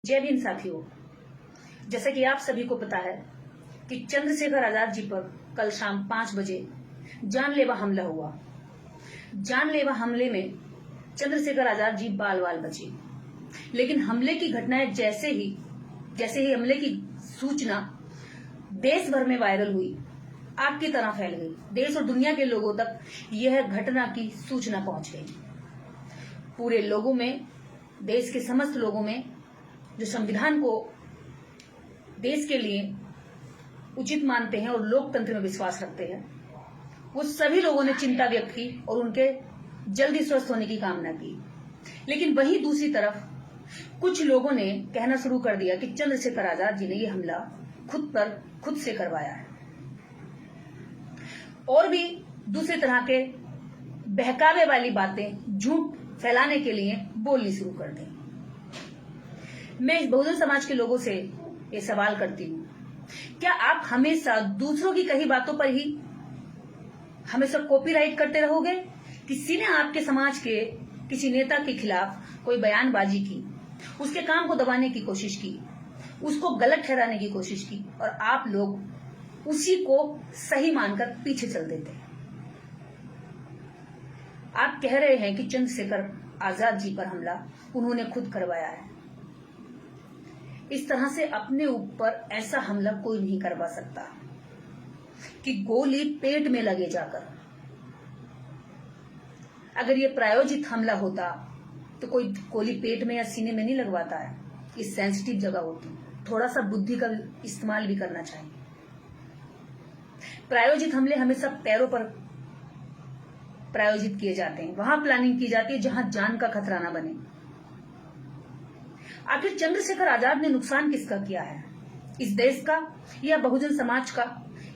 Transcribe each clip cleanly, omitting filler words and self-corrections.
जय भीम साथियों, जैसा कि आप सभी को पता है कि चंद्रशेखर आजाद जी पर कल शाम 5 बजे जानलेवा हमला हुआ। जानलेवा हमले में चंद्रशेखर आजाद जी बाल बाल बचे, लेकिन हमले की घटनाएं जैसे ही हमले की सूचना देश भर में वायरल हुई, आग की तरह फैल गई। देश और दुनिया के लोगों तक यह घटना की सूचना पहुंच गई। पूरे लोगों में, देश के समस्त लोगों में, जो संविधान को देश के लिए उचित मानते हैं और लोकतंत्र में विश्वास रखते हैं, वो सभी लोगों ने चिंता व्यक्त की और उनके जल्दी स्वस्थ होने की कामना की। लेकिन वहीं दूसरी तरफ कुछ लोगों ने कहना शुरू कर दिया कि चंद्रशेखर आजाद जी ने ये हमला खुद से करवाया है, और भी दूसरी तरह के बहकावे वाली बातें झूठ फैलाने के लिए बोलनी शुरू कर दी। मैं इस बहुजन समाज के लोगों से ये सवाल करती हूँ, क्या आप हमेशा दूसरों की कही बातों पर ही हमेशा कॉपीराइट करते रहोगे? किसी ने आपके समाज के किसी नेता के खिलाफ कोई बयानबाजी की, उसके काम को दबाने की कोशिश की, उसको गलत ठहराने की कोशिश की, और आप लोग उसी को सही मानकर पीछे चल देते हैं। आप कह रहे हैं कि चंद्रशेखर आजाद जी पर हमला उन्होंने खुद करवाया है। इस तरह से अपने ऊपर ऐसा हमला कोई नहीं करवा सकता कि गोली पेट में लगे जाकर। अगर ये प्रायोजित हमला होता तो कोई गोली पेट में या सीने में नहीं लगवाता है। ये सेंसिटिव जगह होती, थोड़ा सा बुद्धि का इस्तेमाल भी करना चाहिए। प्रायोजित हमले हमेशा पैरों पर प्रायोजित किए जाते हैं, वहां प्लानिंग की जाती है जहां जान का खतरा ना बने। आखिर चंद्रशेखर आजाद ने नुकसान किसका किया है? इस देश का, या बहुजन समाज का,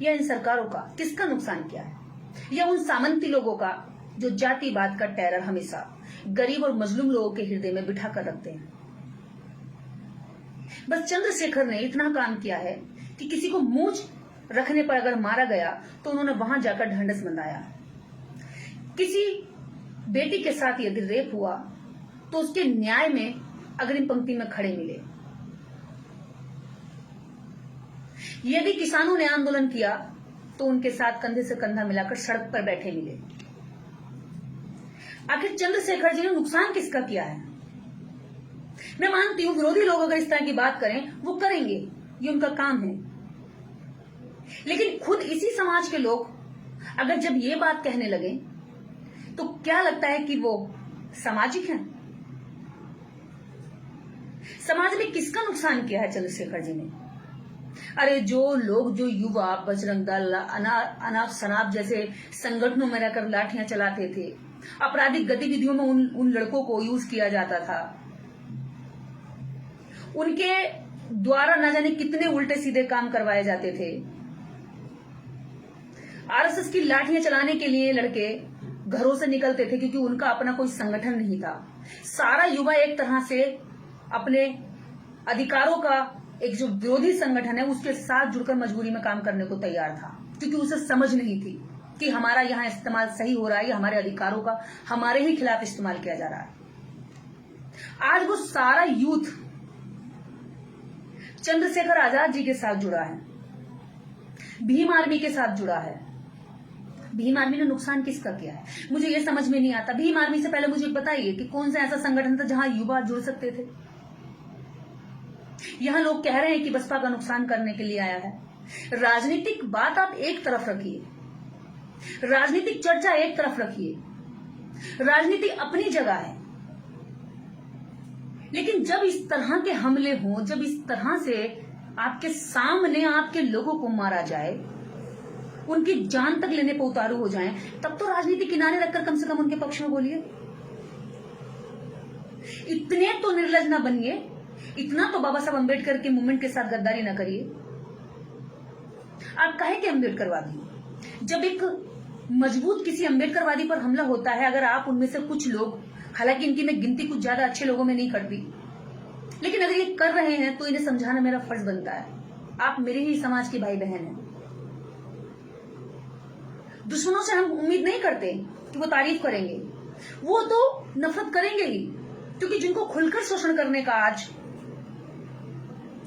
या इन सरकारों का? किसका नुकसान किया है? या उन सामंती लोगों का जो जातिवाद का टेरर हमेशा गरीब और मजलूम लोगों के हृदय में बिठा कर रखते हैं? बस चंद्रशेखर ने इतना काम किया है कि किसी को मूंछ रखने पर अगर मारा गया तो उन्होंने वहां जाकर ढंढस बंधाया। किसी बेटी के साथ यदि रेप हुआ तो उसके न्याय में अग्रिम पंक्ति में खड़े मिले। यदि किसानों ने आंदोलन किया तो उनके साथ कंधे से कंधा मिलाकर सड़क पर बैठे मिले। आखिर चंद्रशेखर जी ने नुकसान किसका किया है? मैं मानती हूं विरोधी लोग अगर इस तरह की बात करें, वो करेंगे, ये उनका काम है। लेकिन खुद इसी समाज के लोग अगर जब ये बात कहने लगे तो क्या लगता है कि वो सामाजिक हैं? समाज में किसका नुकसान किया है चंद्रशेखर जी ने? अरे जो लोग, जो युवा बजरंग दल, अनाप शनाप जैसे संगठनों में रहकर लाठियां चलाते थे, आपराधिक गतिविधियों में उन लड़कों को यूज किया जाता था, उनके द्वारा न जाने कितने उल्टे सीधे काम करवाए जाते थे। आरएसएस की लाठियां चलाने के लिए लड़के घरों से निकलते थे क्योंकि उनका अपना कोई संगठन नहीं था। सारा युवा एक तरह से अपने अधिकारों का एक जो विरोधी संगठन है उसके साथ जुड़कर मजबूरी में काम करने को तैयार था, क्योंकि उसे समझ नहीं थी कि हमारा यहाँ इस्तेमाल सही हो रहा है या हमारे अधिकारों का हमारे ही खिलाफ इस्तेमाल किया जा रहा है। आज वो सारा यूथ चंद्रशेखर आजाद जी के साथ जुड़ा है, भीम आर्मी के साथ जुड़ा है। भीम आर्मी ने नुकसान किसका किया है? मुझे ये समझ में नहीं आता। भीम आर्मी से पहले मुझे बताइए कि कौन सा ऐसा संगठन था जहां युवा जुड़ सकते थे? यहां लोग कह रहे हैं कि बसपा का नुकसान करने के लिए आया है। राजनीतिक बात आप एक तरफ रखिए, राजनीतिक चर्चा एक तरफ रखिए, राजनीति अपनी जगह है। लेकिन जब इस तरह के हमले हों, जब इस तरह से आपके सामने आपके लोगों को मारा जाए, उनकी जान तक लेने पर उतारू हो जाएं, तब तो राजनीति किनारे रखकर कम से कम उनके पक्ष में बोलिए। इतने तो निर्लज ना बनिए, इतना तो बाबा साहब अम्बेडकर के मूवमेंट के साथ गद्दारी ना करिए। आप कहे कि अम्बेडकरवादी, जब एक मजबूत किसी अम्बेडकरवादी पर हमला होता है, अगर आप उनमें से कुछ लोग, हालांकि इनकी मैं गिनती कुछ ज्यादा अच्छे लोगों में नहीं करती, लेकिन अगर ये कर रहे हैं तो इन्हें समझाना मेरा फर्ज बनता है। आप मेरे ही समाज के भाई बहन हैं। दुश्मनों से हम उम्मीद नहीं करते कि वो तारीफ करेंगे, वो तो नफरत करेंगे ही, क्योंकि जिनको खुलकर शोषण करने का आज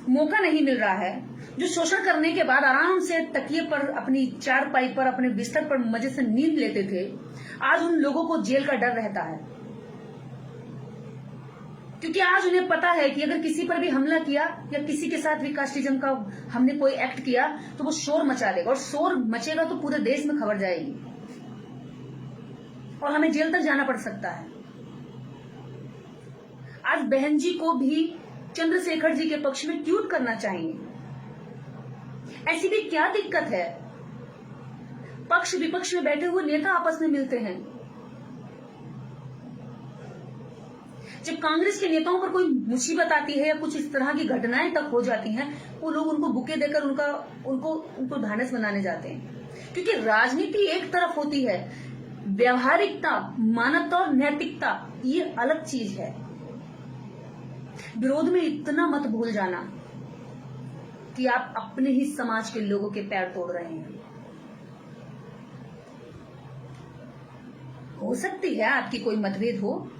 मौका नहीं मिल रहा है, जो शोषण करने के बाद आराम से तकिए पर, अपनी चारपाई पर, अपने बिस्तर पर मजे से नींद लेते थे, आज उन लोगों को जेल का डर रहता है। क्योंकि आज उन्हें पता है कि अगर किसी पर भी हमला किया या किसी के साथ भी कास्टिज्म का हमने कोई एक्ट किया तो वो शोर मचा देगा, और शोर मचेगा तो पूरे देश में खबर जाएगी और हमें जेल तक जाना पड़ सकता है। आज बहन जी को भी चंद्रशेखर जी के पक्ष में ट्वीट करना चाहिए। ऐसी भी क्या दिक्कत है? पक्ष विपक्ष में बैठे हुए नेता आपस में मिलते हैं। जब कांग्रेस के नेताओं पर कोई मुसीबत आती है या कुछ इस तरह की घटनाएं तक हो जाती हैं, वो लोग उनको बुके देकर उनको ढांढस बनाने जाते हैं। क्योंकि राजनीति एक तरफ होती है, व्यवहारिकता, मानवता और नैतिकता ये अलग चीज है। विरोध में इतना मत भूल जाना कि आप अपने ही समाज के लोगों के पैर तोड़ रहे हैं। हो सकती है आपकी कोई मतभेद हो,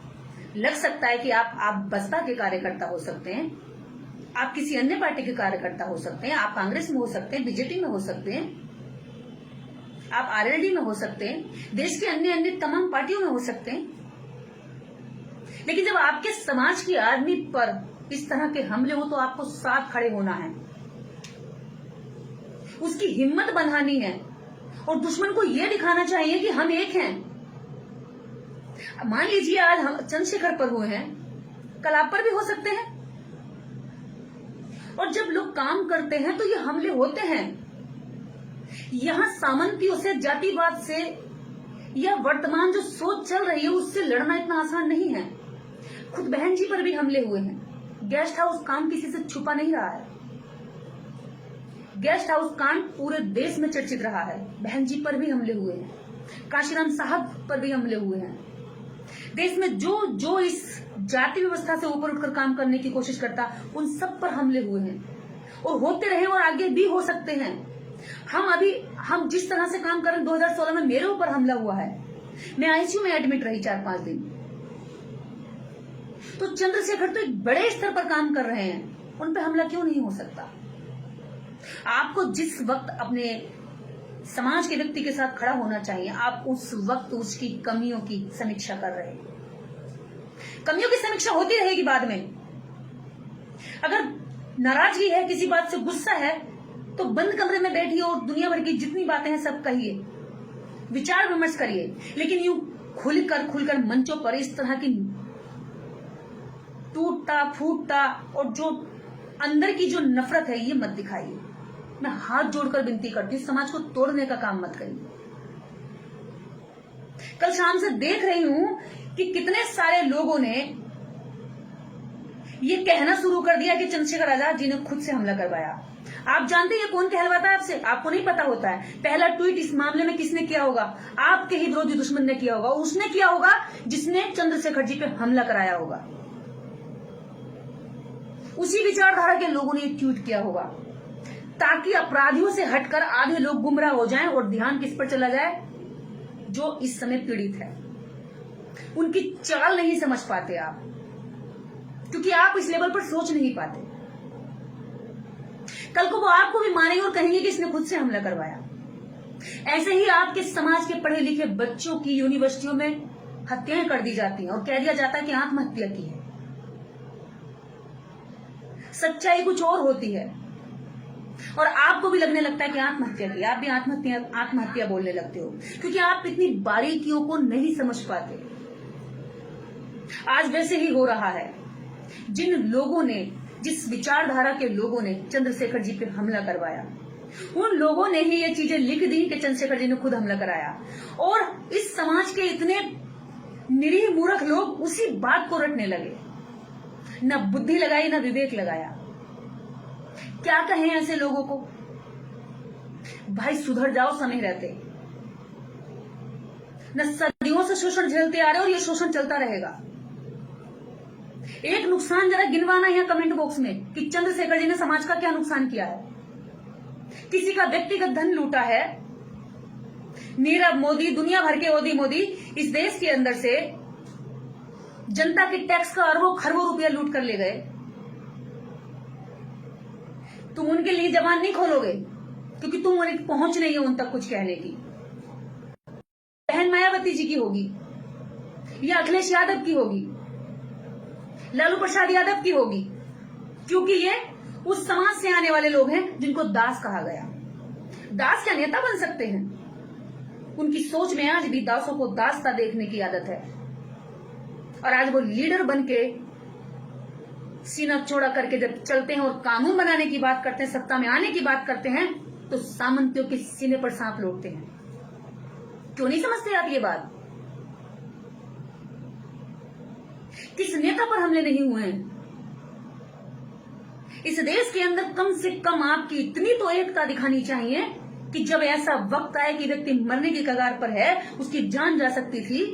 लग सकता है कि आप बसपा के कार्यकर्ता हो सकते हैं, आप किसी अन्य पार्टी के कार्यकर्ता हो सकते हैं, आप कांग्रेस में हो सकते हैं, बीजेपी में हो सकते हैं, आप आरएलडी में हो सकते हैं, देश के अन्य तमाम पार्टियों में हो सकते हैं। लेकिन जब आपके समाज के आदमी पर इस तरह के हमले हो तो आपको साथ खड़े होना है, उसकी हिम्मत बढ़ानी है और दुश्मन को यह दिखाना चाहिए कि हम एक हैं। मान लीजिए आज हम चंद्रशेखर पर हुए हैं, कल आप पर भी हो सकते हैं। और जब लोग काम करते हैं तो ये हमले होते हैं। यहां सामंतियों से, जातिवाद से या वर्तमान जो सोच चल रही है उससे लड़ना इतना आसान नहीं है। खुद बहन जी पर भी हमले हुए हैं। गेस्ट हाउस कांड किसी से छुपा नहीं रहा है। गेस्ट हाउस कांड पूरे देश में चर्चित रहा है। बहन जी पर भी हमले हुए हैं, काशीराम साहब पर भी हमले हुए हैं। देश में जो इस जाति व्यवस्था से ऊपर उठकर काम करने की कोशिश करता, उन सब पर हमले हुए हैं और होते रहे और आगे भी हो सकते हैं। हम जिस तरह से काम कर रहे हैं, 2016 में मेरे ऊपर हमला हुआ है, मैं आईसीयू में एडमिट रही 4-5 दिन। तो चंद्रशेखर तो एक बड़े स्तर पर काम कर रहे हैं, उन पर हमला क्यों नहीं हो सकता? आपको जिस वक्त अपने समाज के व्यक्ति के साथ खड़ा होना चाहिए, आप उस वक्त उसकी कमियों की समीक्षा कर रहे हैं। कमियों की समीक्षा होती रहेगी बाद में। अगर नाराजगी है, किसी बात से गुस्सा है, तो बंद कमरे में बैठिए और दुनिया भर की जितनी बातें हैं सब कहिए, विचार विमर्श करिए। लेकिन यूं खुलकर मंचों पर इस तरह की टूटता फूटता और जो अंदर की जो नफरत है ये मत दिखाइए। मैं हाथ जोड़कर विनती करती हूँ, समाज को तोड़ने का काम मत करिए। कल शाम से देख रही हूं कि कितने सारे लोगों ने ये कहना शुरू कर दिया कि चंद्रशेखर आजाद जी ने खुद से हमला करवाया। आप जानते हैं कौन कहलवाता है आपसे? आपको नहीं पता होता है। पहला ट्वीट इस मामले में किसने किया होगा? आपके ही विरोधी दुश्मन ने किया होगा। उसने किया होगा जिसने चंद्रशेखर जी पे हमला कराया होगा। उसी विचारधारा के लोगों ने ट्वीट किया होगा ताकि अपराधियों से हटकर आधे लोग गुमराह हो जाएं और ध्यान किस पर चला जाए? जो इस समय पीड़ित है। उनकी चाल नहीं समझ पाते आप, क्योंकि आप इस लेवल पर सोच नहीं पाते। कल को वो आपको भी मारेंगे और कहेंगे कि इसने खुद से हमला करवाया। ऐसे ही आपके समाज के पढ़े लिखे बच्चों की यूनिवर्सिटियों में हत्याएं कर दी जाती हैं और कह दिया जाता है कि आत्महत्या की है। सच्चाई कुछ और होती है और आपको भी लगने लगता है कि आत्महत्या की। आप भी आत्महत्या बोलने लगते हो, क्योंकि आप इतनी बारीकियों को नहीं समझ पाते। आज वैसे ही हो रहा है। जिन लोगों ने, जिस विचारधारा के लोगों ने चंद्रशेखर जी पे हमला करवाया, उन लोगों ने ही ये चीजें लिख दी कि चंद्रशेखर जी ने खुद हमला कराया। और इस समाज के इतने निरीह मूर्ख लोग उसी बात को रटने लगे। न बुद्धि लगाई, न विवेक लगाया। क्या कहें ऐसे लोगों को? भाई सुधर जाओ, समय रहते। न सदियों से शोषण झेलते आ रहे और ये शोषण चलता रहेगा। एक नुकसान जरा गिनवाना है कमेंट बॉक्स में कि चंद्रशेखर जी ने समाज का क्या नुकसान किया है। किसी का व्यक्तिगत धन लूटा है। नीरव मोदी, दुनिया भर के ओदी मोदी इस देश के अंदर से जनता के टैक्स का अरबों खरबों रुपया लूट कर ले गए। तुम उनके लिए जबान नहीं खोलोगे क्योंकि तुम एक पहुंच नहीं है उन तक कुछ कहने की। बहन मायावती जी की होगी या अखिलेश यादव की होगी, लालू प्रसाद यादव की होगी, क्योंकि ये उस समाज से आने वाले लोग हैं जिनको दास कहा गया। दास क्या नेता बन सकते हैं? उनकी सोच में आज भी दासों को दासता देखने की आदत है और आज वो लीडर बन के सीना चौड़ा करके जब चलते हैं और कानून बनाने की बात करते हैं, सत्ता में आने की बात करते हैं, तो सामंतियों के सीने पर सांप लौटते हैं। क्यों नहीं समझते आप ये बात? किस नेता पर हमले नहीं हुए हैं? इस देश के अंदर कम से कम आपकी इतनी तो एकता दिखानी चाहिए कि जब ऐसा वक्त आए कि व्यक्ति मरने की कगार पर है, उसकी जान जा सकती थी,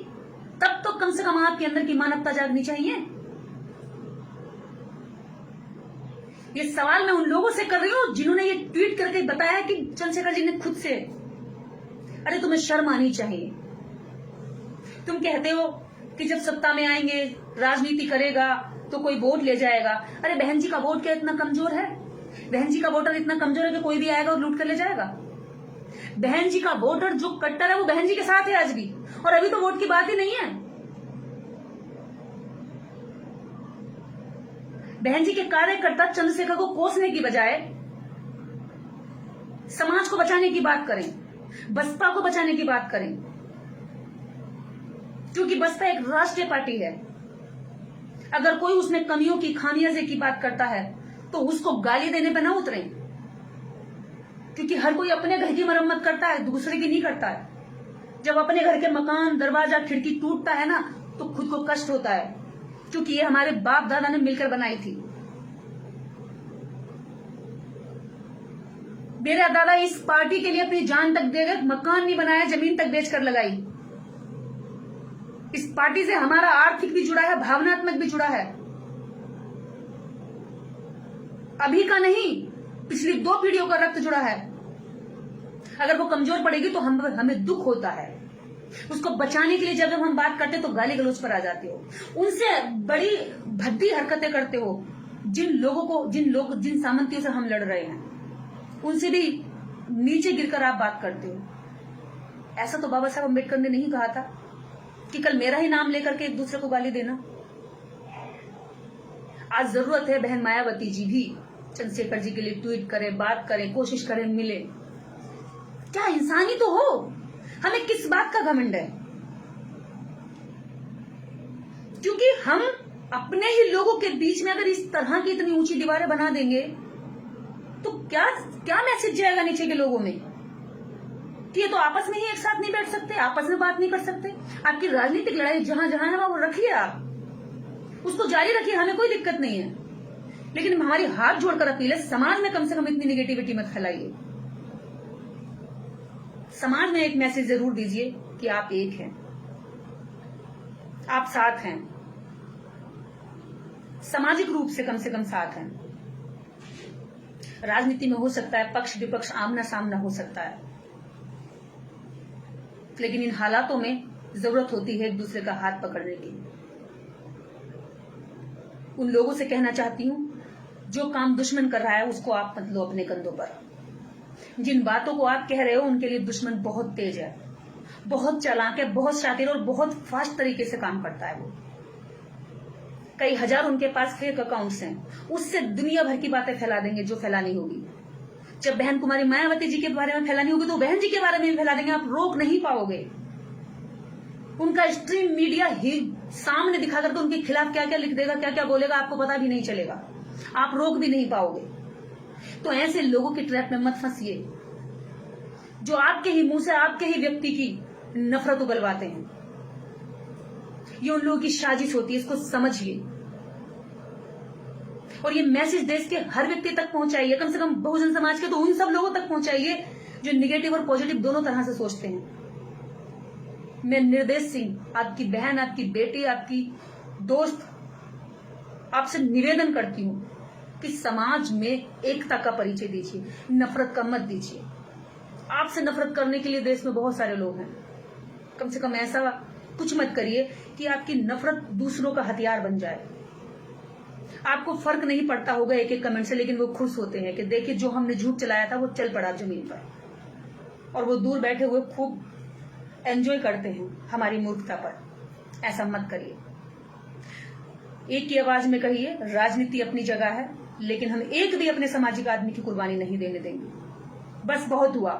तब तो कम से कम आपके अंदर की मानवता जागनी चाहिए। ये सवाल मैं उन लोगों से कर रही हूं जिन्होंने ये ट्वीट करके बताया कि चंद्रशेखर जी ने खुद से, अरे तुम्हें शर्म आनी चाहिए। तुम कहते हो कि जब सत्ता में आएंगे, राजनीति करेगा तो कोई वोट ले जाएगा। अरे बहन जी का वोट क्या इतना कमजोर है? बहन जी का वोटर इतना कमजोर है कि कोई भी आएगा और लूट कर ले जाएगा? बहन जी का वोटर जो कट्टर है वो बहन जी के साथ है आज भी, और अभी तो वोट की बात ही नहीं है। बहन जी के कार्यकर्ता चंद्रशेखर को कोसने की बजाय समाज को बचाने की बात करें, बसपा को बचाने की बात करें, क्योंकि बसपा एक राष्ट्रीय पार्टी है। अगर कोई उसमें कमियों की, खामियाजे की बात करता है तो उसको गाली देने पर ना उतरें, क्योंकि हर कोई अपने घर की मरम्मत करता है, दूसरे की नहीं करता है। जब अपने घर के मकान, दरवाजा, खिड़की टूटता है ना तो खुद को कष्ट होता है, क्योंकि ये हमारे बाप दादा ने मिलकर बनाई थी। मेरा दादा इस पार्टी के लिए अपनी जान तक दे गए, मकान नहीं बनाया, जमीन तक बेचकर लगाई। इस पार्टी से हमारा आर्थिक भी जुड़ा है, भावनात्मक भी जुड़ा है। अभी का नहीं, पिछली 2 पीढ़ियों का रक्त जुड़ा है। अगर वो कमजोर पड़ेगी तो हमें दुख होता है। उसको बचाने के लिए जब हम बात करते तो गाली गलौज पर आ जाते हो, उनसे बड़ी भद्दी हरकतें करते हो। जिन सामंतियों से हम लड़ रहे हैं उनसे भी नीचे गिरकर आप बात करते हो। ऐसा तो बाबा साहब अम्बेडकर ने नहीं कहा था कि कल मेरा ही नाम लेकर के एक दूसरे को गाली देना। आज जरूरत है बहन मायावती जी भी चंद्रशेखर जी के लिए ट्वीट करें, बात करें, कोशिश करें, मिले। क्या इंसानी तो हो, हमें किस बात का घमंड है? क्योंकि हम अपने ही लोगों के बीच में अगर इस तरह की इतनी ऊंची दीवारें बना देंगे तो क्या मैसेज जाएगा नीचे के लोगों में कि ये तो आपस में ही एक साथ नहीं बैठ सकते, आपस में बात नहीं कर सकते। आपकी राजनीतिक लड़ाई जहां जहां है वो रखिए, आप उसको जारी रखिए, हमें कोई दिक्कत नहीं है। लेकिन हमारी हाथ जोड़कर अपील है, समाज में कम से कम इतनी निगेटिविटी मत फैलाइए। समाज में एक मैसेज जरूर दीजिए कि आप एक हैं, आप साथ हैं, सामाजिक रूप से कम साथ हैं। राजनीति में हो सकता है पक्ष विपक्ष, आमना सामना हो सकता है, लेकिन इन हालातों में जरूरत होती है एक दूसरे का हाथ पकड़ने की। उन लोगों से कहना चाहती हूं, जो काम दुश्मन कर रहा है उसको आप मत लो अपने कंधों पर। जिन बातों को आप कह रहे हो उनके लिए दुश्मन बहुत तेज है, बहुत चालाक है, बहुत शातिर और बहुत फास्ट तरीके से काम करता है। वो कई हजार उनके पास फेक अकाउंट्स हैं, उससे दुनिया भर की बातें फैला देंगे जो फैलानी होगी। जब बहन कुमारी मायावती जी के बारे में फैलानी होगी तो बहन जी के बारे में भी फैला देंगे, आप रोक नहीं पाओगे। उनका स्ट्रीम मीडिया ही सामने दिखा करके उनके खिलाफ क्या क्या लिख देगा, क्या क्या बोलेगा, आपको पता भी नहीं चलेगा, आप रोक भी नहीं पाओगे। तो ऐसे लोगों के ट्रैप में मत फंसिए जो आपके ही मुंह से आपके ही व्यक्ति की नफरत उगलवाते हैं। ये उन लोगों की साजिश होती है, इसको समझिए। और ये मैसेज देश के हर व्यक्ति तक पहुंचाइए, कम से कम बहुजन समाज के तो उन सब लोगों तक पहुंचाइए जो निगेटिव और पॉजिटिव दोनों तरह से सोचते हैं। मैं निर्देश सिंह, आपकी बहन, आपकी बेटी, आपकी दोस्त, आपसे निवेदन करती हूं कि समाज में एकता का परिचय दीजिए, नफरत का मत दीजिए। आपसे नफरत करने के लिए देश में बहुत सारे लोग हैं, कम से कम ऐसा कुछ मत करिए कि आपकी नफरत दूसरों का हथियार बन जाए। आपको फर्क नहीं पड़ता होगा एक एक कमेंट से, लेकिन वो खुश होते हैं कि देखिए जो हमने झूठ चलाया था वो चल पड़ा जमीन पर, और वो दूर बैठे हुए खूब एंजॉय करते हैं हमारी मूर्खता पर। ऐसा मत करिए। एक की आवाज में कहिए, राजनीति अपनी जगह है, लेकिन हम एक भी अपने सामाजिक आदमी की कुर्बानी नहीं देने देंगे। बस बहुत हुआ।